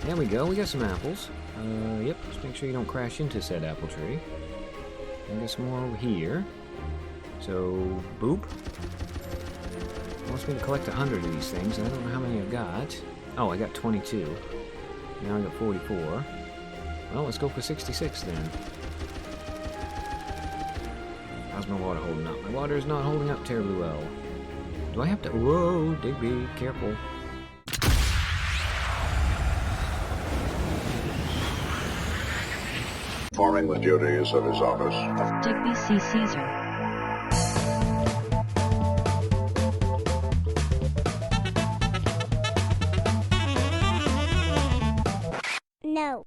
There we go, we got some apples. Yep, just make sure you don't crash into said apple tree. And get some more over here. So, boop. Wants me to collect 100 of these things, and I don't know how many I've got. Oh, I got 22. Now I got 44. Well, let's go for 66 then. How's my water holding up? My water is not holding up terribly well. Do I have to... Whoa, Digby, careful. Performing the duties of his office. Digby C. Caesar. No.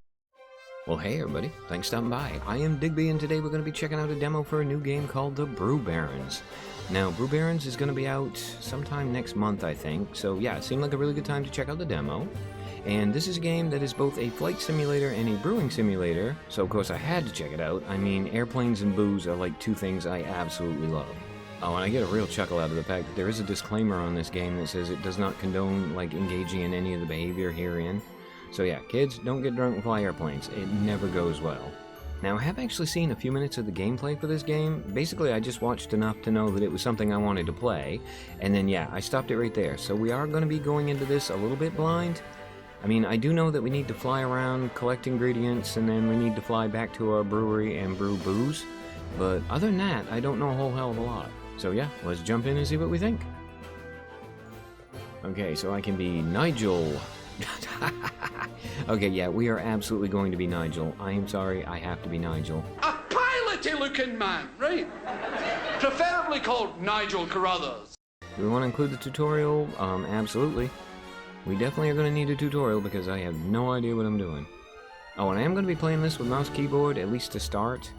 Well, hey everybody, thanks for stopping by. I am Digby, and today we're going to be checking out a demo for a new game called the Brewbarons. Now, Brewbarons is going to be out sometime next month, I think, so yeah, it seemed like a really good time to check out the demo. And this is a game that is both a flight simulator and a brewing simulator, so of course I had to check it out. I mean, airplanes and booze are like two things I absolutely love. Oh, and I get a real chuckle out of the fact that there is a disclaimer on this game that says it does not condone, like, engaging in any of the behavior herein. So yeah, kids, don't get drunk and fly airplanes. It never goes well. Now, I have actually seen a few minutes of the gameplay for this game. Basically, I just watched enough to know that it was something I wanted to play, and then yeah, I stopped it right there. So we are going to be going into this a little bit blind. I mean, I do know that we need to fly around, collect ingredients, and then we need to fly back to our brewery and brew booze. But other than that, I don't know a whole hell of a lot. So yeah, let's jump in and see what we think. Okay, so I can be Nigel. Okay, yeah, we are absolutely going to be Nigel. I am sorry, I have to be Nigel. A piloty looking man, right? Preferably called Nigel Carruthers. Do we want to include the tutorial? Absolutely. We definitely are going to need a tutorial because I have no idea what I'm doing. Oh, and I am going to be playing this with mouse keyboard, at least to start.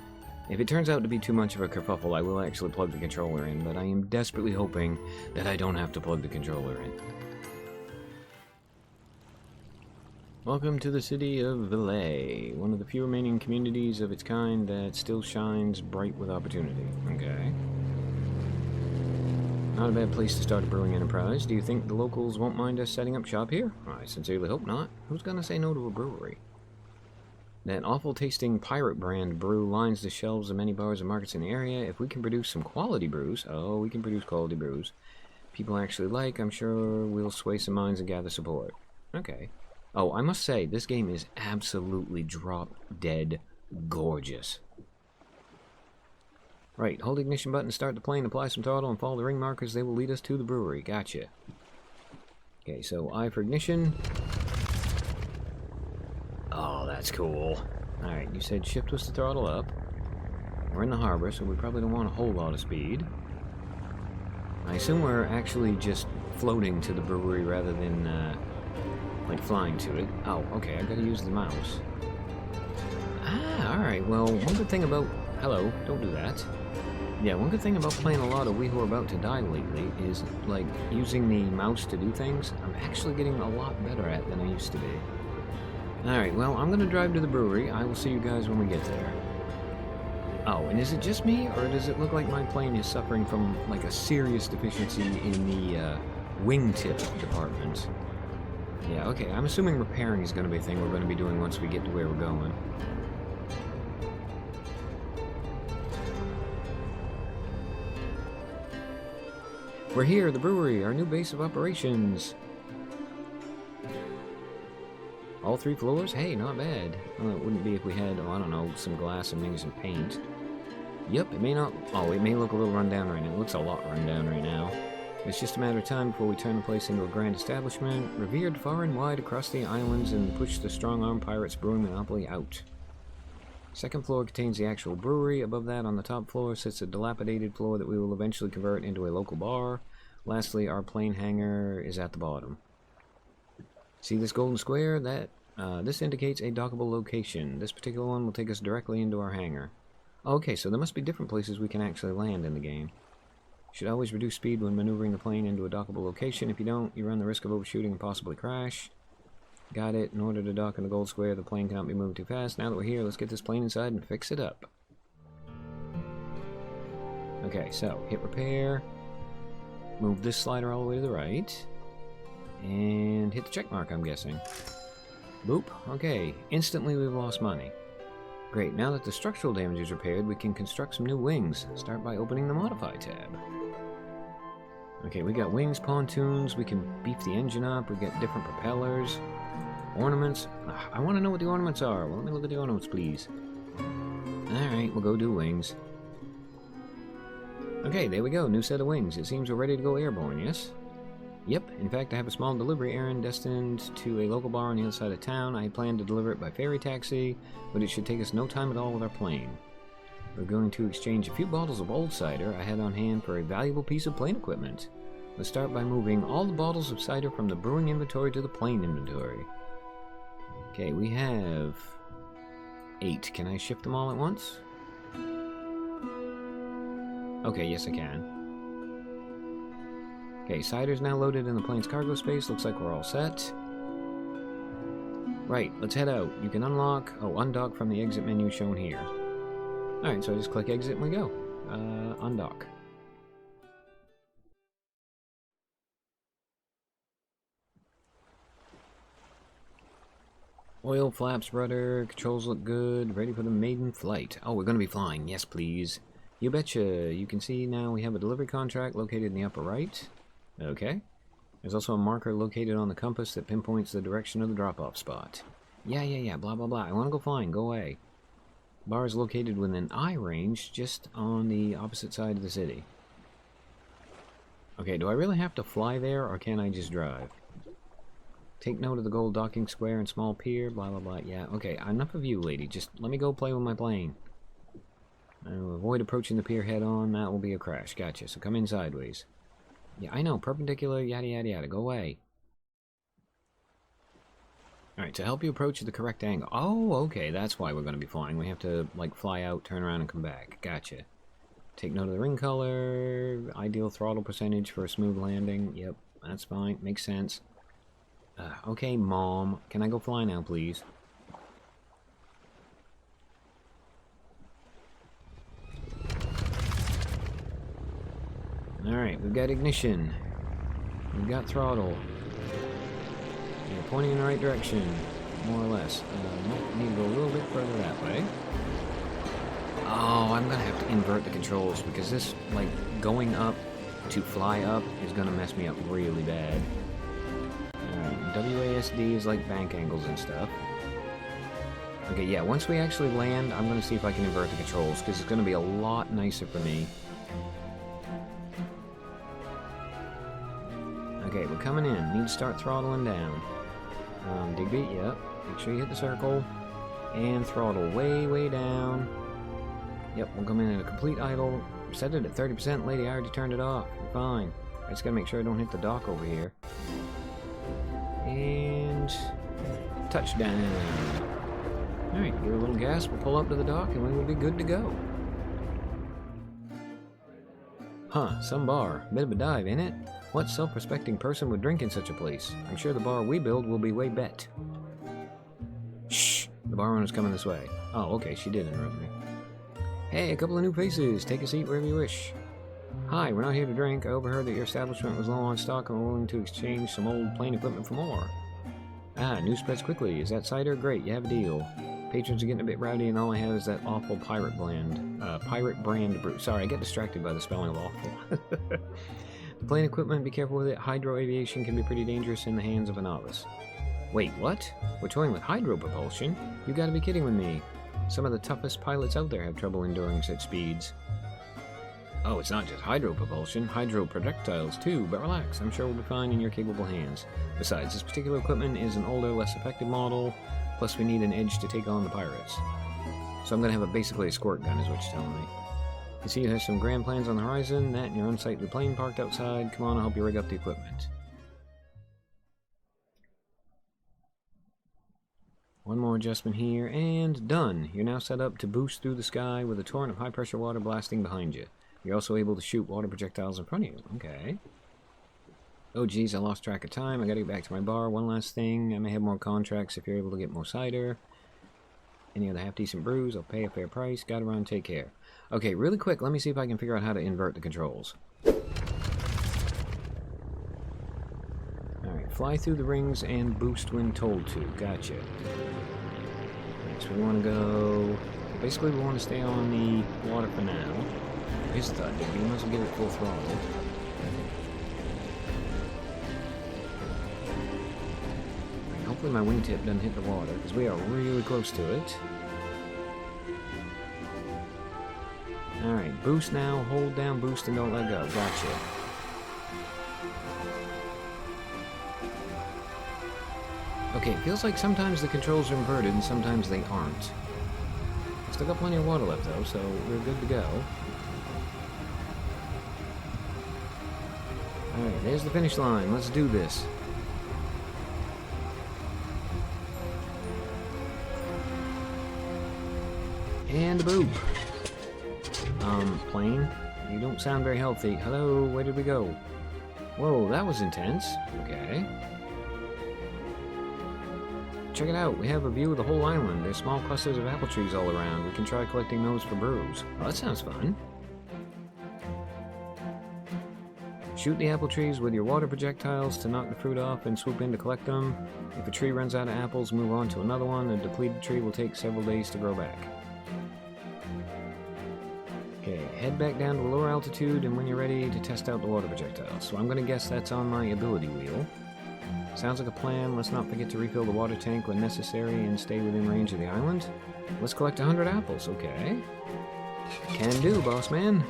If it turns out to be too much of a kerfuffle, I will actually plug the controller in, but I am desperately hoping that I don't have to plug the controller in. Welcome to the city of Ville, one of the few remaining communities of its kind that still shines bright with opportunity. Okay. Not a bad place to start a brewing enterprise. Do you think the locals won't mind us setting up shop here? I sincerely hope not. Who's gonna say no to a brewery? That awful-tasting pirate brand brew lines the shelves of many bars and markets in the area. If we can produce some quality brews, oh, we can produce quality brews, people actually like, I'm sure we'll sway some minds and gather support. Okay. Oh, I must say, this game is absolutely drop-dead gorgeous. Right, hold the ignition button, start the plane, apply some throttle, and follow the ring markers. They will lead us to the brewery. Gotcha. Okay, so I for ignition. Oh, that's cool. Alright, you said shift was to throttle up. We're in the harbor, so we probably don't want a whole lot of speed. I assume we're actually just floating to the brewery rather than, like flying to it. Oh, okay, I gotta use the mouse. Ah, alright, well, one good thing about... Hello, don't do that. Yeah, one good thing about playing a lot of We Who Are About to Die lately is, like, using the mouse to do things, I'm actually getting a lot better at than I used to be. Alright, well, I'm gonna drive to the brewery. I will see you guys when we get there. Oh, and is it just me, or does it look like my plane is suffering from, like, a serious deficiency in the, wingtip department? Yeah, okay, I'm assuming repairing is gonna be a thing we're gonna be doing once we get to where we're going. We're here, the brewery, our new base of operations. All 3 floors? Hey, not bad. Well, it wouldn't be if we had, oh, I don't know, some glass and maybe some paint. Yep, it may not... Oh, it may look a little run down right now. It looks a lot run down right now. It's just a matter of time before we turn the place into a grand establishment, revered far and wide across the islands, and push the strong-arm pirates brewing monopoly out. Second floor contains the actual brewery. Above that, on the top floor, sits a dilapidated floor that we will eventually convert into a local bar. Lastly, our plane hangar is at the bottom. See this golden square? This indicates a dockable location. This particular one will take us directly into our hangar. Okay, so there must be different places we can actually land in the game. Should always reduce speed when maneuvering the plane into a dockable location. If you don't, you run the risk of overshooting and possibly crash. Got it. In order to dock in the gold square, the plane cannot be moving too fast. Now that we're here, let's get this plane inside and fix it up. Okay, so hit repair. Move this slider all the way to the right. And hit the check mark, I'm guessing. Boop. Okay, instantly we've lost money. Great, now that the structural damage is repaired, we can construct some new wings. Start by opening the Modify tab. Okay, we got wings, pontoons, we can beef the engine up, we got different propellers, ornaments. I want to know what the ornaments are. Well, let me look at the ornaments, please. Alright, we'll go do wings. Okay, there we go, new set of wings. It seems we're ready to go airborne, yes? Yep, in fact I have a small delivery errand destined to a local bar on the other side of town. I plan to deliver it by ferry taxi, but it should take us no time at all with our plane. We're going to exchange a few bottles of old cider I had on hand for a valuable piece of plane equipment. Let's start by moving all the bottles of cider from the brewing inventory to the plane inventory. Okay, we have 8. Can I shift them all at once? Okay, yes I can. Okay, cider's now loaded in the plane's cargo space. Looks like we're all set. Right, let's head out. You can undock from the exit menu shown here. Alright, so I just click exit and we go. Undock. Oil, flaps, rudder, controls look good. Ready for the maiden flight. Oh, we're going to be flying. Yes, please. You betcha. You can see now we have a delivery contract located in the upper right. Okay. There's also a marker located on the compass that pinpoints the direction of the drop-off spot. Yeah, blah, blah, blah. I want to go flying. Go away. Bar is located within eye range, just on the opposite side of the city. Okay, do I really have to fly there, or can I just drive? Take note of the gold docking square and small pier, blah, blah, blah. Yeah, okay, enough of you, lady. Just let me go play with my plane. Avoid approaching the pier head-on. That will be a crash. Gotcha, so come in sideways. Yeah, I know, perpendicular, yada yada yada, go away. Alright, to help you approach the correct angle. Oh, okay, that's why we're going to be flying. We have to, like, fly out, turn around, and come back. Gotcha. Take note of the ring color, ideal throttle percentage for a smooth landing. Yep, that's fine, makes sense. Okay, Mom, can I go fly now, please? Alright, we've got ignition. We've got throttle. You're pointing in the right direction, more or less. Might need to go a little bit further that way. Oh, I'm gonna have to invert the controls because this, like, going up to fly up is gonna mess me up really bad. Alright, WASD is like bank angles and stuff. Okay, yeah, once we actually land, I'm gonna see if I can invert the controls because it's gonna be a lot nicer for me. Okay, we're coming in. Need to start throttling down. Digby, yep. Make sure you hit the circle. And throttle way, way down. Yep, we'll come in at a complete idle. Set it at 30%, lady. I already turned it off. You're fine. I just gotta make sure I don't hit the dock over here. And touchdown. Alright, give it a little gas. We'll pull up to the dock and we will be good to go. Huh, some bar. Bit of a dive, ain't it? What self-respecting person would drink in such a place? I'm sure the bar we build will be way bet. Shh! The bar owner's coming this way. Oh, okay, she did interrupt me. Hey, a couple of new faces. Take a seat wherever you wish. Hi, we're not here to drink. I overheard that your establishment was low on stock and we're willing to exchange some old plane equipment for more. Ah, news spreads quickly. Is that cider? Great, you have a deal. Patrons are getting a bit rowdy and all I have is that awful pirate brand brew. Sorry, I get distracted by the spelling of awful. The plane equipment, be careful with it. Hydro aviation can be pretty dangerous in the hands of a novice. Wait, what? We're toying with hydro propulsion? You gotta be kidding with me. Some of the toughest pilots out there have trouble enduring such speeds. Oh, it's not just hydro propulsion, hydro projectiles too, but relax, I'm sure we'll be fine in your capable hands. Besides, this particular equipment is an older, less effective model, plus we need an edge to take on the pirates. So I'm gonna have basically a squirt gun is what you're telling me. You see there's some grand plans on the horizon, that and your unsightly plane parked outside. Come on, I'll help you rig up the equipment. One more adjustment here, and done. You're now set up to boost through the sky with a torrent of high-pressure water blasting behind you. You're also able to shoot water projectiles in front of you. Okay. Oh geez, I lost track of time. I gotta get back to my bar. One last thing. I may have more contracts if you're able to get more cider. Any other half-decent brews, I'll pay a fair price. Gotta run, take care. Okay, really quick, let me see if I can figure out how to invert the controls. Alright, fly through the rings and boost when told to. Gotcha. So we want to go... Basically, we want to stay on the water for now. Here's the thought, Digby. You might as well give it full throttle. Right, hopefully my wingtip doesn't hit the water, because we are really close to it. Alright, boost now. Hold down boost and don't let go. Gotcha. Okay, it feels like sometimes the controls are inverted and sometimes they aren't. Still got plenty of water left though, so we're good to go. Alright, there's the finish line. Let's do this. And boop. Plane? You don't sound very healthy. Hello, where did we go? Whoa, that was intense. Okay. Check it out, we have a view of the whole island. There's small clusters of apple trees all around. We can try collecting those for brews. Oh, that sounds fun. Shoot the apple trees with your water projectiles to knock the fruit off and swoop in to collect them. If a tree runs out of apples, move on to another one. A depleted tree will take several days to grow back. Okay, head back down to a lower altitude and when you're ready to test out the water projectiles. So I'm going to guess that's on my ability wheel. Sounds like a plan. Let's not forget to refill the water tank when necessary and stay within range of the island. Let's collect 100 apples, okay? Can do, boss man.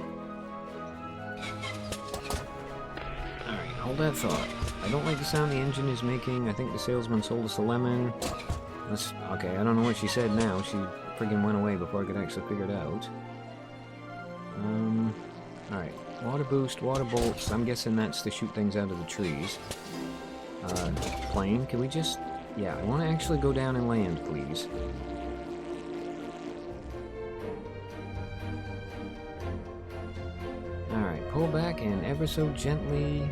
Alright, hold that thought. I don't like the sound the engine is making. I think the salesman sold us a lemon. Okay, I don't know what she said now. She friggin' went away before I could actually figure it out. Alright. Water boost, water bolts. I'm guessing that's to shoot things out of the trees. Plane, can we just... Yeah, I want to actually go down and land, please. Alright, pull back and ever so gently...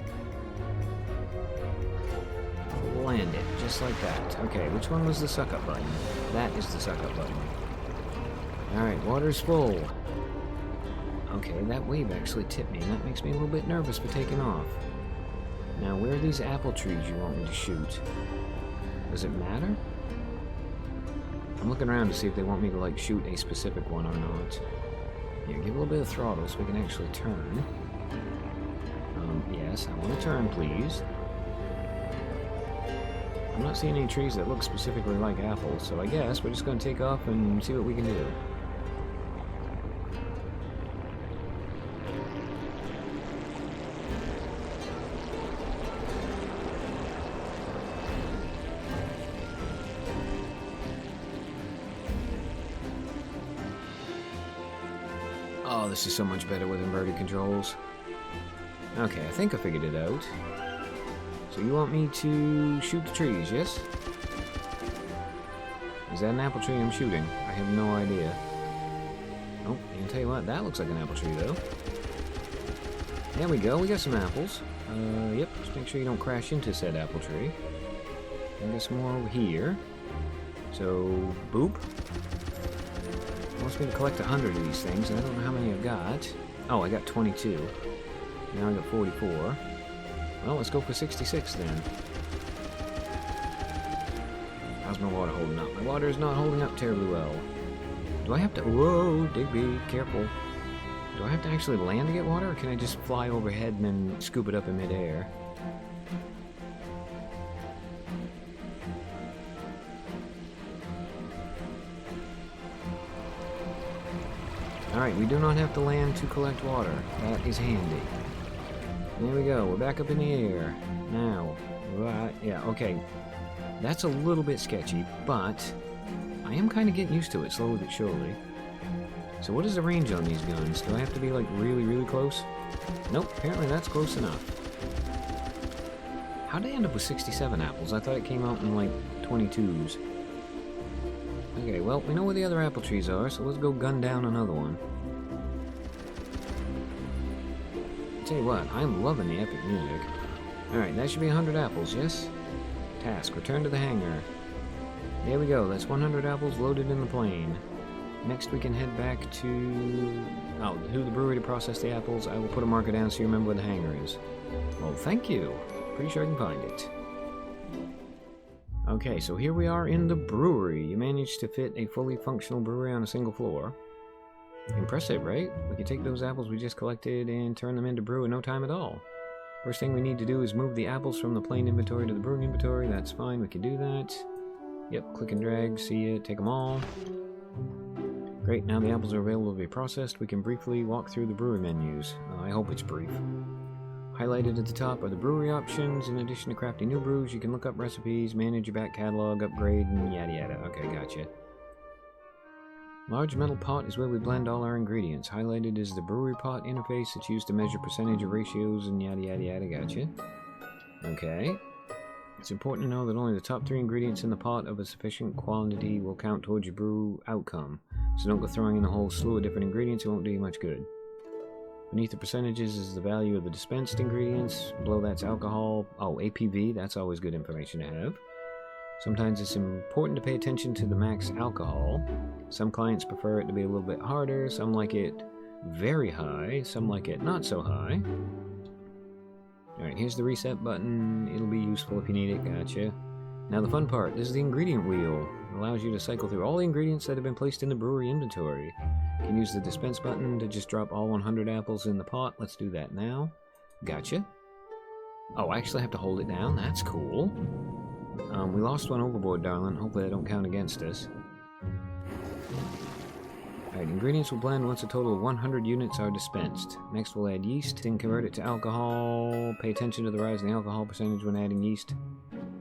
land it, just like that. Okay, which one was the suck-up button? That is the suck-up button. Alright, water's full. Okay, that wave actually tipped me, and that makes me a little bit nervous for taking off. Now, where are these apple trees you want me to shoot? Does it matter? I'm looking around to see if they want me to, like, shoot a specific one or not. Yeah, give a little bit of throttle so we can actually turn. Yes, I want to turn, please. I'm not seeing any trees that look specifically like apples, so I guess we're just going to take off and see what we can do. Oh, this is so much better with inverted controls. Okay, I think I figured it out. So you want me to shoot the trees, yes? Is that an apple tree I'm shooting? I have no idea. Oh, I can tell you what, that looks like an apple tree, though. There we go, we got some apples. Yep, just make sure you don't crash into said apple tree. And get some more over here. So, boop. Wants me to collect 100 of these things, and I don't know how many I've got. Oh, I got 22. Now I got 44. Well, let's go for 66 then. How's my water holding up? My water is not holding up terribly well. Do I have to... Whoa, Digby, careful. Do I have to actually land to get water, or can I just fly overhead and then scoop it up in midair? Alright, we do not have to land to collect water. That is handy. There we go, we're back up in the air. Now, right, yeah, okay. That's a little bit sketchy, but I am kind of getting used to it, slowly but surely. So what is the range on these guns? Do I have to be, like, really, really close? Nope, apparently that's close enough. How'd I end up with 67 apples? I thought it came out in, like, 22s. Okay, well, we know where the other apple trees are, so let's go gun down another one. Tell you what, I'm loving the epic music. Alright, that should be 100 apples, yes? Task, return to the hangar. There we go, that's 100 apples loaded in the plane. Next we can head back to the brewery to process the apples. I will put a marker down so you remember where the hangar is. Well, thank you. Pretty sure I can find it. Okay, so here we are in the brewery. You managed to fit a fully functional brewery on a single floor. Impressive, right? We can take those apples we just collected and turn them into brew in no time at all. First thing we need to do is move the apples from the plain inventory to the brewing inventory. That's fine, we can do that. Yep, click and drag, see it, take them all. Great, now the apples are available to be processed. We can briefly walk through the brewery menus. I hope it's brief. Highlighted at the top are the brewery options. In addition to crafting new brews, you can look up recipes, manage your back catalog, upgrade, and yada yada. Okay, gotcha. Large metal pot is where we blend all our ingredients. Highlighted is the brewery pot interface. It's used to measure percentage of ratios and yada yada yada. Gotcha. Okay. It's important to know that only the top 3 ingredients in the pot of a sufficient quantity will count towards your brew outcome. So don't go throwing in a whole slew of different ingredients, it won't do you much good. Beneath the percentages is the value of the dispensed ingredients. Below that's alcohol. Oh, APV, that's always good information to have. Sometimes it's important to pay attention to the max alcohol. Some clients prefer it to be a little bit harder, some like it very high, some like it not so high. Alright, here's the reset button. It'll be useful if you need it, gotcha. Now the fun part, this is the ingredient wheel. It allows you to cycle through all the ingredients that have been placed in the brewery inventory. You can use the dispense button to just drop all 100 apples in the pot. Let's do that now. Gotcha. Oh, I actually have to hold it down. That's cool. We lost one overboard, darling. Hopefully they don't count against us. Alright, ingredients will blend once a total of 100 units are dispensed. Next we'll add yeast, then convert it to alcohol. Pay attention to the rise in the alcohol percentage when adding yeast.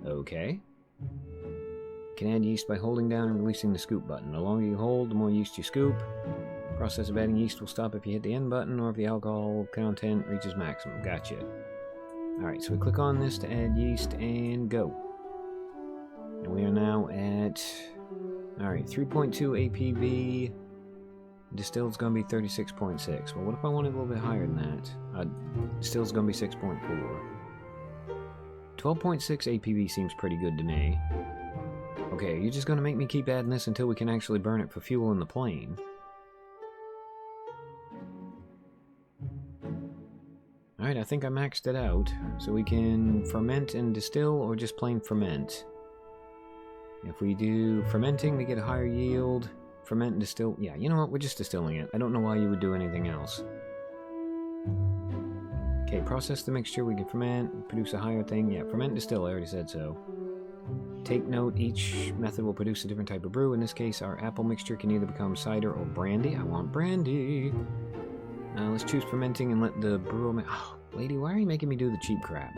Okay. You can add yeast by holding down and releasing the scoop button. The longer you hold, the more yeast you scoop. The process of adding yeast will stop if you hit the end button or if the alcohol content reaches maximum. Gotcha. Alright, so we click on this to add yeast and go. And we are now at... Alright, 3.2 APV. Distilled's going to be 36.6. Well, what if I wanted a little bit higher than that? Distilled's going to be 6.4. 12.6 APV seems pretty good to me. Okay, you're just going to make me keep adding this until we can actually burn it for fuel in the plane. Alright, I think I maxed it out. So we can ferment and distill or just plain ferment. If we do fermenting, we get a higher yield. Ferment and distill. Yeah, you know what? We're just distilling it. I don't know why you would do anything else. Okay, process the mixture. We can ferment, produce a higher thing. Yeah, ferment and distill. I already said so. Take note, each method will produce a different type of brew. In this case, our apple mixture can either become cider or brandy. I want brandy. Let's choose fermenting and let the brewer... Oh, lady, why are you making me do the cheap crap?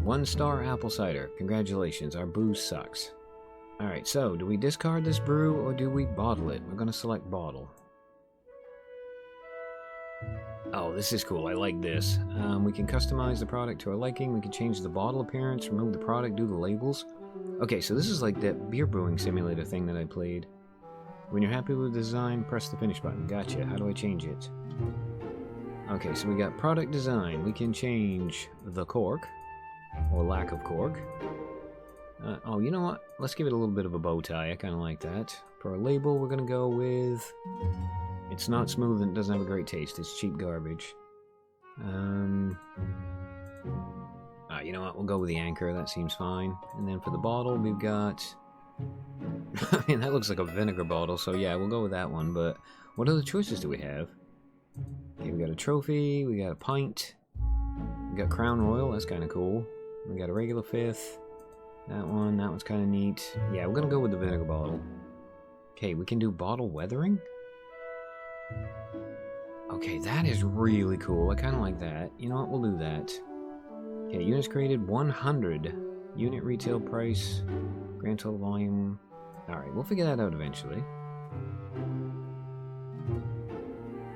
1-star apple cider. Congratulations, our booze sucks. Alright, so, do we discard this brew or do we bottle it? We're going to select bottle. Oh, this is cool. I like this. We can customize the product to our liking. We can change the bottle appearance, remove the product, do the labels. Okay, so this is like that beer brewing simulator thing that I played. When you're happy with the design, press the finish button. Gotcha. How do I change it? Okay, so we got product design. We can change the cork, or lack of cork. Oh, you know what? Let's give it a little bit of a bow tie. I kind of like that. For our label, we're going to go with... It's not smooth and it doesn't have a great taste. It's cheap garbage. You know what? We'll go with the anchor. That seems fine. And then for the bottle, we've got... I mean, that looks like a vinegar bottle, so yeah, we'll go with that one. But what other choices do we have? Okay, we got a trophy. We got a pint. We got Crown Royal. That's kind of cool. We got a regular fifth. That one's kind of neat. Yeah, we're going to go with the vinegar bottle. Okay, we can do bottle weathering? Okay, that is really cool. I kind of like that. You know what? We'll do that. Okay, units created 100. Unit retail price. Grand total volume. Alright, we'll figure that out eventually.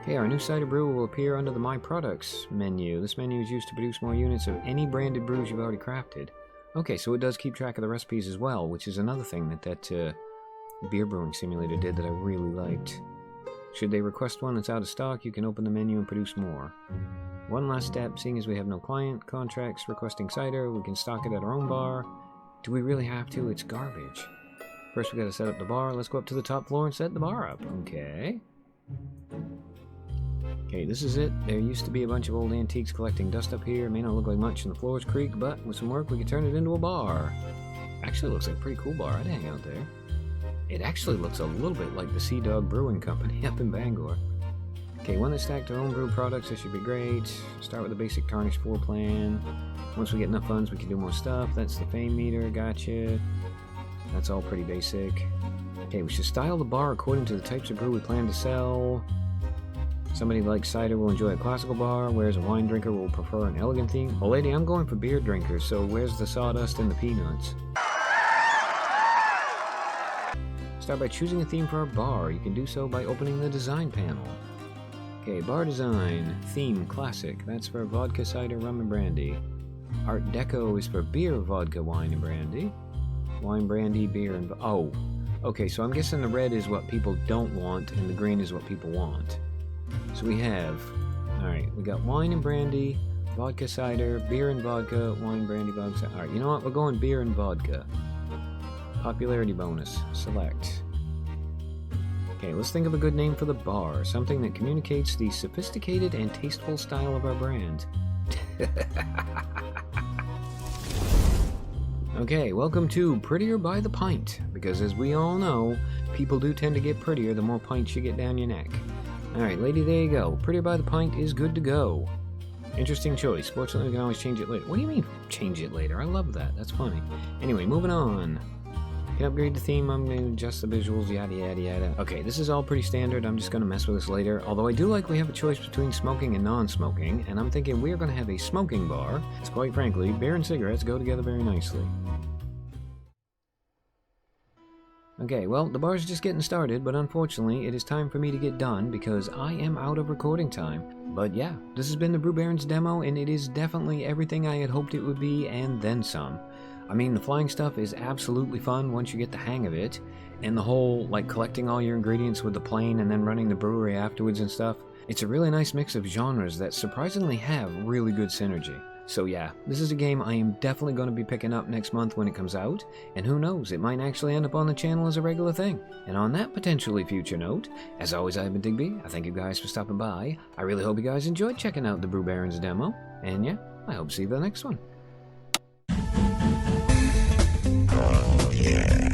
Okay, our new cider brew will appear under the My Products menu. This menu is used to produce more units of any branded brews you've already crafted. Okay, so it does keep track of the recipes as well, which is another thing that beer brewing simulator did that I really liked. Should they request one that's out of stock, you can open the menu and produce more. One last step, seeing as we have no client contracts requesting cider, we can stock it at our own bar. Do we really have to? It's garbage. First we gotta set up the bar. Let's go up to the top floor and set the bar up. Okay. Okay, this is it. There used to be a bunch of old antiques collecting dust up here. It may not look like much and the floors creak, but with some work we can turn it into a bar. Actually looks like a pretty cool bar. I'd hang out there. It actually looks a little bit like the Sea Dog Brewing Company up in Bangor. Okay, one that stacked our own brew products, this should be great. Start with a basic tarnish floor plan. Once we get enough funds, we can do more stuff. That's the fame meter, gotcha. That's all pretty basic. Okay, we should style the bar according to the types of brew we plan to sell. Somebody like cider will enjoy a classical bar, whereas a wine drinker will prefer an elegant theme. Well, lady, I'm going for beer drinkers, so where's the sawdust and the peanuts? Start by choosing a theme for our bar. You can do so by opening the design panel. Okay, bar design. Theme, classic. That's for vodka, cider, rum, and brandy. Art Deco is for beer, vodka, wine, and brandy. Wine, brandy, beer, and... oh. Okay, so I'm guessing the red is what people don't want, and the green is what people want. So we have... alright, we got wine and brandy, vodka, cider, beer and vodka, wine, brandy, vodka, cider. Alright, you know what? We're going beer and vodka. Popularity bonus. Select. Okay, let's think of a good name for the bar. Something that communicates the sophisticated and tasteful style of our brand. Okay, welcome to Prettier by the Pint. Because as we all know, people do tend to get prettier the more pints you get down your neck. Alright, lady, there you go. Prettier by the Pint is good to go. Interesting choice. Fortunately, we can always change it later. What do you mean, change it later? I love that. That's funny. Anyway, moving on. Can upgrade the theme, I'm going to adjust the visuals, yada yada yada. Okay, this is all pretty standard, I'm just going to mess with this later. Although I do like we have a choice between smoking and non-smoking, and I'm thinking we're going to have a smoking bar, as quite frankly, beer and cigarettes go together very nicely. Okay, well, the bar's just getting started, but unfortunately, it is time for me to get done because I am out of recording time. But yeah, this has been the Brew Barons demo, and it is definitely everything I had hoped it would be, and then some. I mean, the flying stuff is absolutely fun once you get the hang of it, and the whole, like, collecting all your ingredients with the plane and then running the brewery afterwards and stuff, it's a really nice mix of genres that surprisingly have really good synergy. So yeah, this is a game I am definitely going to be picking up next month when it comes out, and who knows, it might actually end up on the channel as a regular thing. And on that potentially future note, as always, I've been Digby. I thank you guys for stopping by. I really hope you guys enjoyed checking out the Brew Barons demo, and yeah, I hope to see you for the next one. Yeah.